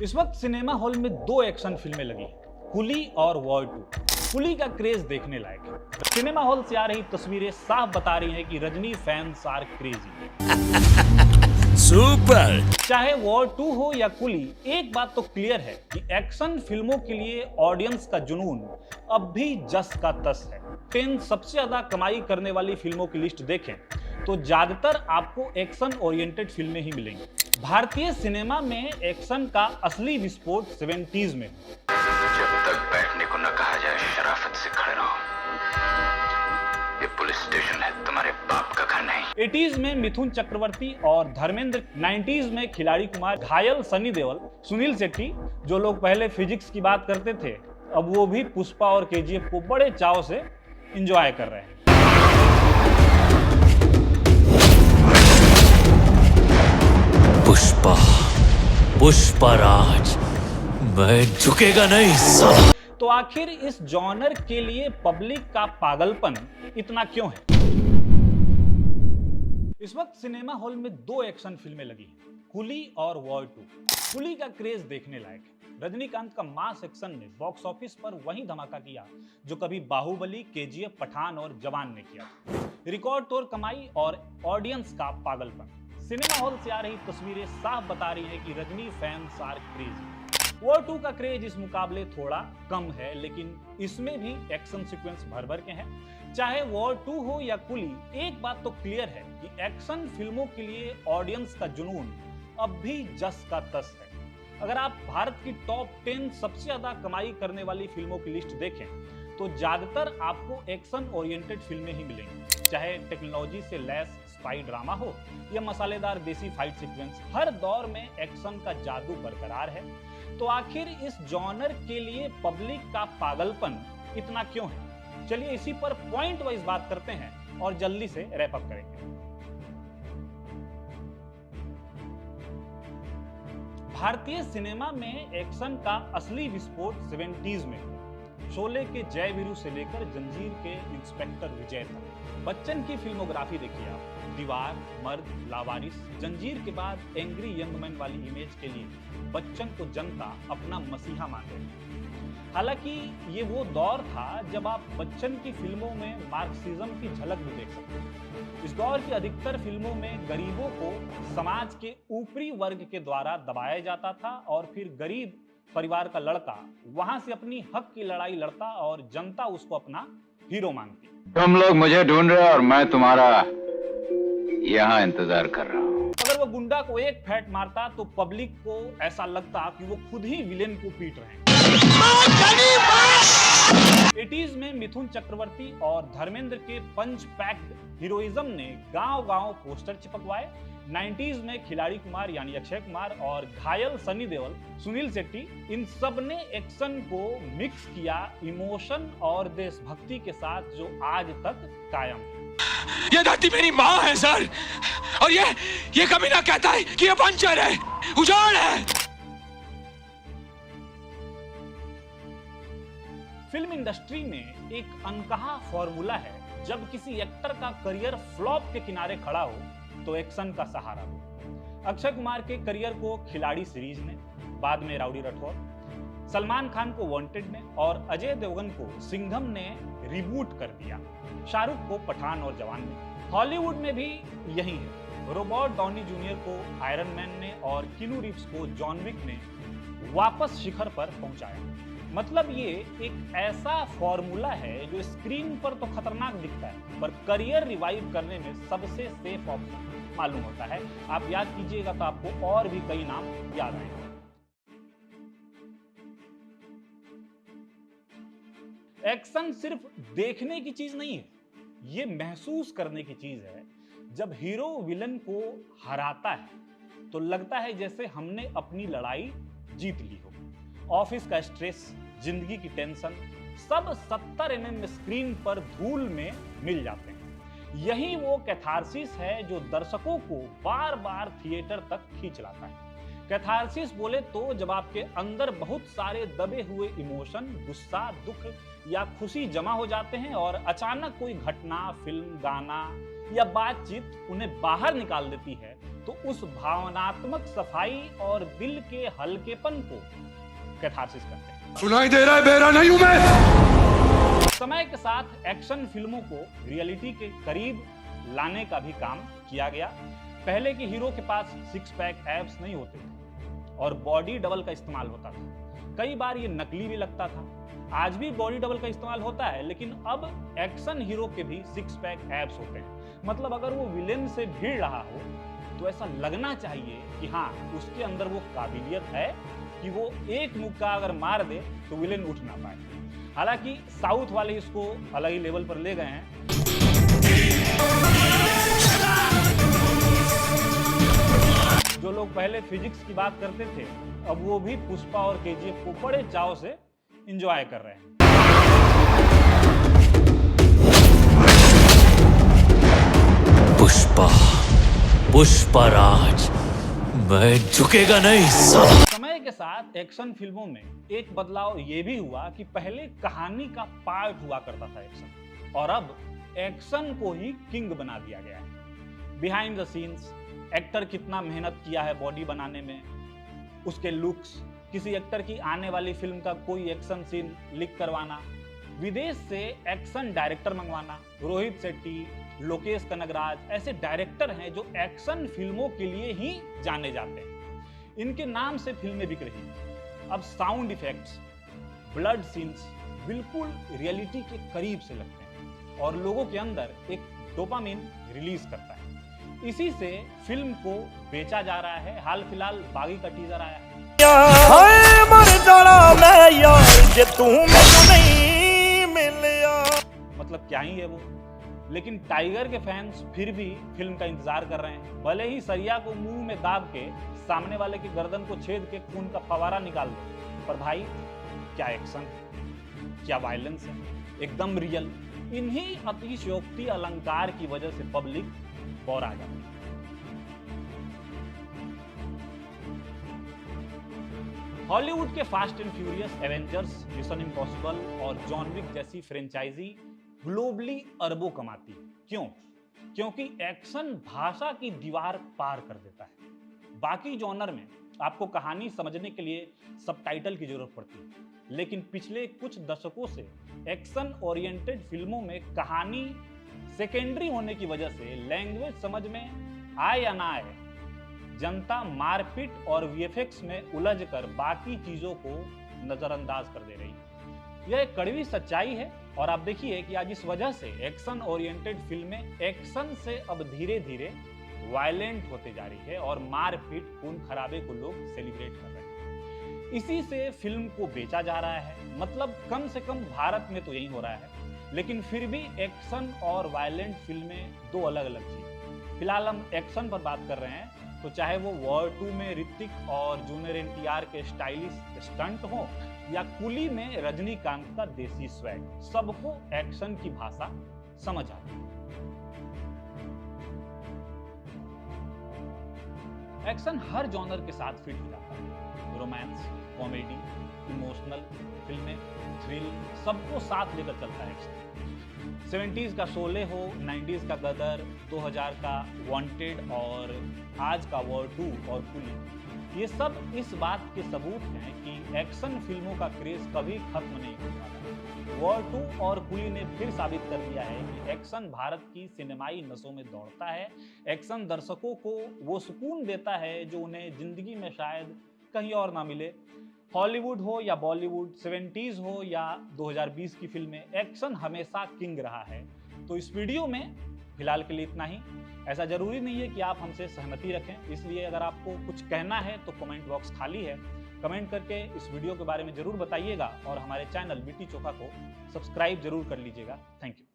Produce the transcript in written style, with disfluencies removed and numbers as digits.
इस वक्त cinema hall में दो एक्शन फिल्में लगी हैं, कुली और वॉर 2। कुली का क्रेज देखने लायक है। सिनेमा हॉल से आ रही तस्वीरें साफ बता रही हैं कि Rajni fans are crazy. Super. चाहे वॉर 2 हो या कुली, एक बात तो क्लियर है कि एक्शन फिल्मों के लिए ऑडियंस का जुनून अब भी जस का तस है। 10 सबसे ज्यादा कमाई करने वाली फिल्मों की लिस्ट देखें तो ज्यादातर आपको एक्शन ओरिएंटेड फिल्में ही मिलेंगी। भारतीय सिनेमा में एक्शन का असली विस्फोट 70s में। जब तक बैठने को न कहा जाए शराफत से खड़े रहो। ये पुलिस स्टेशन है, तुम्हारे बाप का घर नहीं। 80s में मिथुन चक्रवर्ती और धर्मेंद्र, 90s में खिलाड़ी कुमार, घायल सनी देओल, सुनील शेट्टी, जो लोग पहले फिजिक्स की बात करते थे अब वो भी पुष्पा और केजीएफ को बड़े चाव से एंजॉय कर रहे हैं। पुष्पा, पुष्पराज, मैं झुकेगा नहीं साला। तो आखिर इस जॉनर के लिए पब्लिक का पागलपन इतना क्यों है? इस वक्त सिनेमा हॉल में दो एक्शन फिल्में लगी हैं, कुली और वॉर 2। कुली का क्रेज देखने लायक है। रजनीकांत का मास एक्शन ने बॉक्स ऑफिस पर वही धमाका किया जो कभी बाहुबली, केजीएफ, पठान और जवान ने किया। रिकॉर्ड तोड़ कमाई और ऑडियंस का पागलपन। सिनेमा हॉल से आ रही तस्वीरें साफ बता रही हैं कि Rajni fans are crazy. War 2 का क्रेज इस मुकाबले थोड़ा कम है, लेकिन इसमें भी एक्शन सीक्वेंस भर भर के हैं। चाहे वॉर 2 हो या कुली, एक बात तो क्लियर है कि एक्शन फिल्मों के लिए ऑडियंस का जुनून अब भी जस का तस है। अगर आप भारत की टॉप 10 सबसे ज्यादा कमाई करने वाली फिल्मों की लिस्ट देखें तो ज्यादातर आपको एक्शन ओरिएंटेड फिल्में ही मिलेंगी। चाहे टेक्नोलॉजी से लैस स्पाई ड्रामा हो या मसालेदार देसी फाइट सीक्वेंस, हर दौर में एक्शन का जादू बरकरार है। तो आखिर इस जॉनर के लिए पब्लिक का पागलपन इतना क्यों है? चलिए इसी पर पॉइंट वाइज बात करते हैं और जल्दी से रैप अप करेंगे। भारतीय सिनेमा में एक्शन का असली विस्फोट 70s में। शोले के जय वीरू से लेकर जंजीर के इंस्पेक्टर विजय तक बच्चन की फिल्मोग्राफी देखिए आप। दीवार, मर्द, लावारिस, जंजीर के बाद एंग्री यंग मैन वाली इमेज के लिए बच्चन को जनता अपना मसीहा मान रही थी। हालांकि ये वो दौर था जब आप बच्चन की फिल्मों में मार्क्सिज्म की झलक भी देख सकते हैं। इस दौर की अधिकतर फिल्मों में गरीबों को समाज के ऊपरी वर्ग के द्वारा दबाया जाता था और फिर गरीब परिवार का लड़का वहां से अपनी हक की लड़ाई लड़ता और जनता उसको अपना हीरो मानती। तुम लोग मुझे ढूंढ रहे हो और मैं तुम्हारा यहाँ इंतजार कर रहा हूँ। अगर वो गुंडा को एक फैट मारता तो पब्लिक को ऐसा लगता कि वो खुद ही विलेन को पीट रहे हैं। 80s में मिथुन चक्रवर्ती और धर्मेंद्र के पंच पैक्ड हीरोइज्म ने गांव-गांव पोस्टर चिपकवाए। 90s में खिलाड़ी कुमार यानी अक्षय कुमार और घायल सनी देओल, सुनील शेट्टी, इन सब ने एक्शन को मिक्स किया इमोशन और देशभक्ति के साथ जो आज तक कायम है। ये धरती मेरी माँ है सर, और ये कभी ना कहता है कि ये बंजर है, उजाड़ है। फिल्म इंडस्ट्री में एक अनकहा फॉर्मूला है, जब किसी एक्टर का करियर फ्लॉप के किनारे खड़ा हो तो एक्शन का सहारा हो। अक्षय कुमार के करियर को खिलाड़ी सीरीज ने, बाद में राउडी राठौर, सलमान खान को वांटेड ने और अजय देवगन को सिंघम ने रिबूट कर दिया। शाहरुख को पठान और जवान ने। हॉलीवुड में भी यही है। रॉबर्ट डॉनी जूनियर को आयरन मैन ने और कीनू रीव्स को जॉन विक ने वापस शिखर पर पहुंचाया। मतलब ये एक ऐसा फॉर्मूला है जो स्क्रीन पर तो खतरनाक दिखता है पर करियर रिवाइव करने में सबसे सेफ ऑप्शन मालूम होता है। आप याद कीजिएगा तो आपको और भी कई नाम याद आएंगे। एक्शन सिर्फ देखने की चीज नहीं है, ये महसूस करने की चीज है। जब हीरो विलन को हराता है तो लगता है जैसे हमने अपनी लड़ाई जीत ली हो। ऑफिस का स्ट्रेस, जिंदगी की टेंशन, सब 70 mm स्क्रीन पर धूल में मिल जाते हैं। यही वो कैथारसिस है जो दर्शकों को बार बार थिएटर तक खींच लाता है। कैथारसिस बोले तो जब आपके अंदर बहुत सारे दबे हुए इमोशन, गुस्सा, दुख या खुशी जमा हो जाते हैं और अचानक कोई घटना, फिल्म, गाना या बातचीत उन्हें बाहर निकाल देती है तो उस भावनात्मक सफाई और दिल के हल्केपन को कैथारसिस करते हैं। सुनाई दे रहा है, बेरा नहीं हूं मैं। समय के साथ एक्शन फिल्मों को रियलिटी के करीब लाने का भी काम किया गया। पहले के हीरो के पास सिक्स पैक एब्स नहीं होते थे और बॉडी डबल का इस्तेमाल होता था। कई बार ये नकली भी लगता था। आज भी बॉडी डबल का इस्तेमाल होता है, लेकिन अब एक्शन हीरो के भी सिक्स पैक एब्स होते हैं। मतलब अगर वो विलेन से भिड़ रहा हो तो ऐसा लगना चाहिए कि हाँ, उसके अंदर वो काबिलियत है कि वो एक मुक्का अगर मार दे तो विलेन उठ ना पाए। हालांकि साउथ वाले इसको अलग ही लेवल पर ले गए हैं। जो लोग पहले फिजिक्स की बात करते थे, अब वो भी पुष्पा और केजीएफ को बड़े चाव से एंजॉय कर रहे हैं। पुष्पा, पुष्पराज, मैं झुकेगा नहीं साला। समय के साथ एक्शन फिल्मों में एक बदलाव ये भी हुआ कि पहले कहानी का पार्ट हुआ करता था एक्शन, और अब एक्शन को ही किंग बना दिया गया है। बिहाइंड द सीन्स एक्टर कितना मेहनत किया है बॉडी बनाने में, उसके लुक्स, किसी एक्टर की आने वाली फिल्म का कोई एक्शन सीन लीक करवाना, विदेश से एक्शन डायरेक्टर मंगवाना। रोहित शेट्टी, लोकेश कनगराज ऐसे डायरेक्टर हैं जो एक्शन फिल्मों के लिए ही जाने जाते हैं। इनके नाम से फिल्में बिक रही हैं। अब साउंड इफेक्ट्स, ब्लड सीन्स बिल्कुल रियलिटी के करीब से लगते हैं और लोगों के अंदर एक डोपामिन रिलीज करता है। इसी से फिल्म को बेचा जा रहा है। हाल फिलहाल बागी का टीजर आया है। मतलब क्या ही है वो, लेकिन टाइगर के फैंस फिर भी फिल्म का इंतजार कर रहे हैं। भले ही सरिया को मुंह में दाब के सामने वाले की गर्दन को छेद के खून का फवारा निकाल दे, पर भाई क्या एक्शन, क्या वायलेंस है, एकदम रियल। इन्हीं अतिशयोक्ति अलंकार की वजह से पब्लिक बोर आ जाती है। हॉलीवुड के fast and furious, Avengers, mission impossible और जॉन विक जैसी फ्रेंचाइजी ग्लोबली अरबों कमाती है। क्यों? क्योंकि एक्शन भाषा की दीवार पार कर देता है। बाकी जॉनर में आपको कहानी समझने के लिए सबटाइटल की जरूरत पड़ती है, लेकिन पिछले कुछ दशकों से एक्शन ओरिएंटेड फिल्मों में कहानी सेकेंडरी होने की वजह से लैंग्वेज समझ में आए या ना आए, जनता मारपीट और वीएफएक्स में उलझकर बाकी चीजों को नजरअंदाज कर दे रही है। यह एक कड़वी सच्चाई है और आप देखिए कि आज इस वजह से एक्शन ओरिएंटेड फिल्में एक्शन से अब धीरे धीरे वायलेंट होते जा रही है और मारपीट, खून खराबे को लोग सेलिब्रेट कर रहे हैं। इसी से फिल्म को बेचा जा रहा है। मतलब कम से कम भारत में तो यही हो रहा है, लेकिन फिर भी एक्शन और वायलेंट फिल्में दो अलग अलग चीज। फिलहाल हम एक्शन पर बात कर रहे हैं, तो चाहे वो वॉर 2 में ऋतिक और जूनियर एनटीआर के स्टाइलिश स्टंट हो या कुली में रजनीकांत का देसी स्वैग, सबको एक्शन की भाषा समझ आती है। एक्शन हर जॉनर के साथ फिट हो जाता है। रोमांस, कॉमेडी, इमोशनल फिल्में, थ्रिल, सबको साथ लेकर चलता है एक्शन। 70s का शोले हो, 90s का गदर, 2000 का वांटेड और आज का वॉर 2 और कुली, ये सब इस बात के सबूत हैं कि एक्शन फिल्मों का क्रेज कभी खत्म नहीं होने वाला। वॉर 2 और कुली ने फिर साबित कर दिया है कि एक्शन भारत की सिनेमाई नसों में दौड़ता है। एक्शन दर्शकों को वो सुकून देता है जो उन्हें जिंदगी में शायद कहीं और ना मिले। हॉलीवुड हो या बॉलीवुड, 70s हो या 2020 की फिल्में, एक्शन हमेशा किंग रहा है। तो इस वीडियो में फिलहाल के लिए इतना ही। ऐसा जरूरी नहीं है कि आप हमसे सहमति रखें, इसलिए अगर आपको कुछ कहना है तो कमेंट बॉक्स खाली है। कमेंट करके इस वीडियो के बारे में जरूर बताइएगा और हमारे चैनल लिट्टी चोखा को सब्सक्राइब जरूर कर लीजिएगा। Thank you.